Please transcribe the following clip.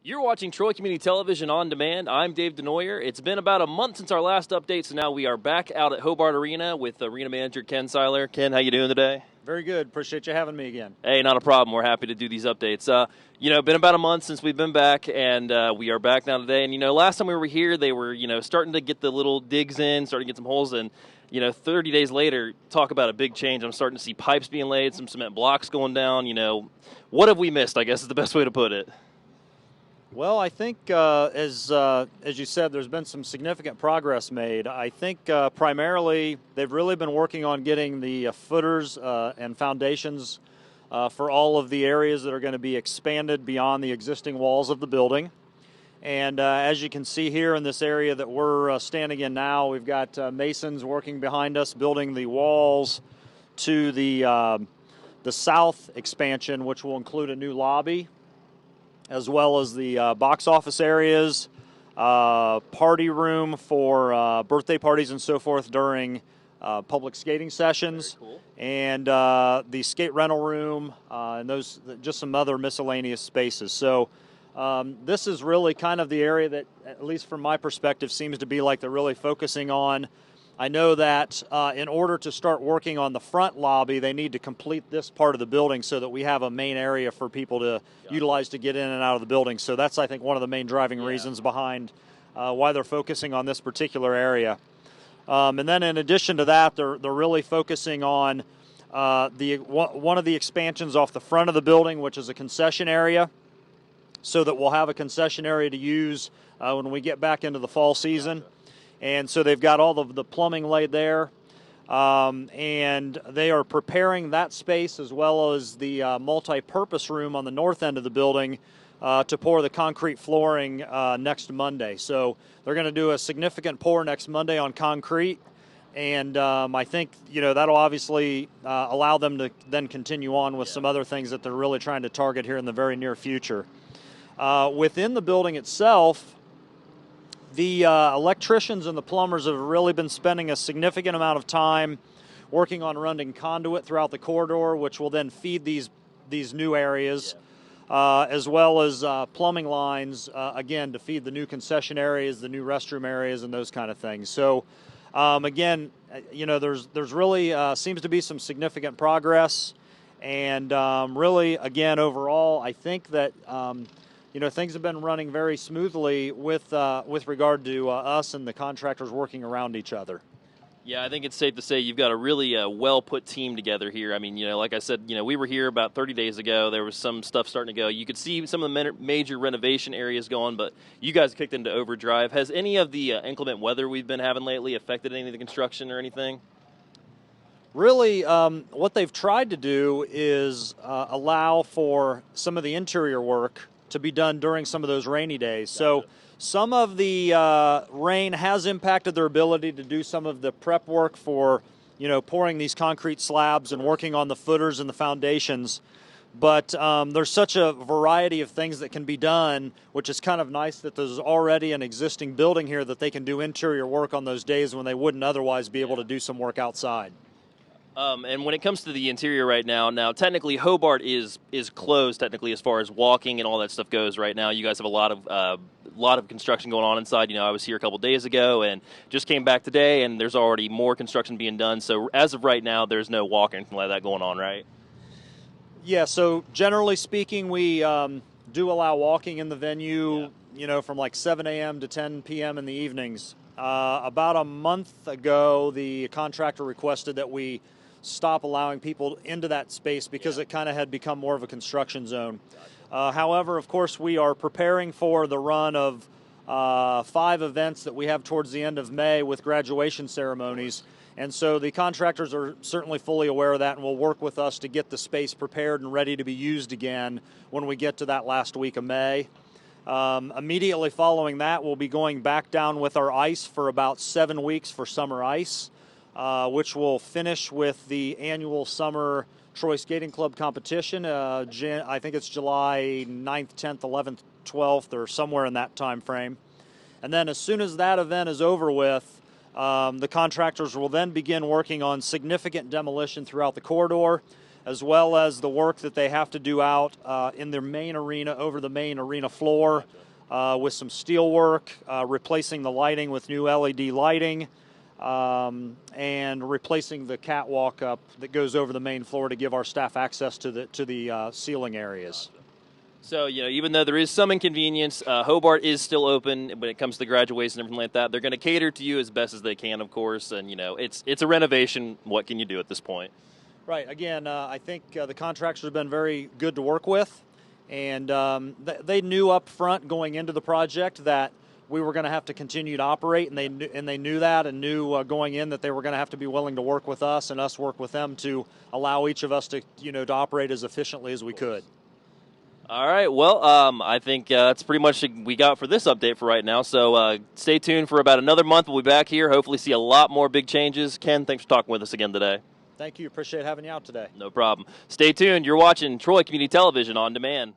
You're watching Troy Community Television on demand. I'm Dave Denoyer. It's been about a month since our last update, so now we are back out at Hobart Arena with arena manager Ken Siler. Ken, how you doing today? Very good. Appreciate you having me again. Hey, not a problem. We're happy to do these updates. Been about a month since we've been back, and we are back now today. And, last time we were here, they were, starting to get the little digs in, starting to get some holes in. 30 days later, talk about a big change. I'm starting to see pipes being laid, some cement blocks going down. What have we missed, I guess is the best way to put it. Well, I think as you said, there's been some significant progress made. I think primarily they've really been working on getting the footers and foundations for all of the areas that are going to be expanded beyond the existing walls of the building. And as you can see here in this area that we're standing in now, we've got masons working behind us, building the walls to the south expansion, which will include a new lobby, as well as the box office areas, party room for birthday parties and so forth during public skating sessions, Very cool. And the skate rental room, and those just some other miscellaneous spaces. So this is really kind of the area that, at least from my perspective, seems to be like they're really focusing on. I know that in order to start working on the front lobby, they need to complete this part of the building so that we have a main area for people to utilize to get in and out of the building. So that's, I think, one of the main driving reasons behind why they're focusing on this particular area. And then in addition to that, they're really focusing on one of the expansions off the front of the building, which is a concession area, so that we'll have a concession area to use when we get back into the fall season. Gotcha. And so they've got all of the plumbing laid there, and they are preparing that space as well as the multi-purpose room on the north end of the building to pour the concrete flooring next Monday. So they're going to do a significant pour next Monday on concrete, and I think that'll obviously allow them to then continue on with some other things that they're really trying to target here in the very near future. Within the building itself, the electricians and the plumbers have really been spending a significant amount of time working on running conduit throughout the corridor, which will then feed these new areas, as well as plumbing lines, again, to feed the new concession areas, the new restroom areas, and those kind of things. So, again, there's really seems to be some significant progress, and really, again, overall, I think that things have been running very smoothly with regard to us and the contractors working around each other. Yeah, I think it's safe to say you've got a really well-put team together here. I mean, like I said, we were here about 30 days ago. There was some stuff starting to go. You could see some of the major renovation areas going, but you guys kicked into overdrive. Has any of the inclement weather we've been having lately affected any of the construction or anything? Really, what they've tried to do is allow for some of the interior work to be done during some of those rainy days. Gotcha. So some of the rain has impacted their ability to do some of the prep work for, pouring these concrete slabs and working on the footers and the foundations. But there's such a variety of things that can be done, which is kind of nice that there's already an existing building here that they can do interior work on those days when they wouldn't otherwise be able to do some work outside. And when it comes to the interior right now technically Hobart is closed technically as far as walking and all that stuff goes right now. You guys have a lot of construction going on inside. I was here a couple days ago and just came back today, and there's already more construction being done. So as of right now, there's no walk or anything like that going on, right? Yeah, so generally speaking, we do allow walking in the venue, from like 7 a.m. to 10 p.m. in the evenings. About a month ago, the contractor requested that we stop allowing people into that space because it kind of had become more of a construction zone. However, of course, we are preparing for the run of 5 events that we have towards the end of May with graduation ceremonies. And so the contractors are certainly fully aware of that and will work with us to get the space prepared and ready to be used again when we get to that last week of May. Immediately following that, we'll be going back down with our ice for about 7 weeks for summer ice, which will finish with the annual summer Troy Skating Club competition. I think it's July 9th, 10th, 11th, 12th, or somewhere in that time frame. And then as soon as that event is over with, the contractors will then begin working on significant demolition throughout the corridor. as well as the work that they have to do out in their main arena, over the main arena floor, with some steel work, replacing the lighting with new LED lighting, and replacing the catwalk up that goes over the main floor to give our staff access to the ceiling areas. So, even though there is some inconvenience, Hobart is still open when it comes to graduation and everything like that. They're going to cater to you as best as they can, of course, and, it's a renovation. What can you do at this point? Right. Again, I think the contractors have been very good to work with, and they knew up front going into the project that we were going to have to continue to operate, and they knew that, and knew going in that they were going to have to be willing to work with us and us work with them to allow each of us to to operate as efficiently as we could. All right. Well, I think that's pretty much what we got for this update for right now. So stay tuned for about another month. We'll be back here. Hopefully see a lot more big changes. Ken, thanks for talking with us again today. Thank you. Appreciate having you out today. No problem. Stay tuned. You're watching Troy Community Television On Demand.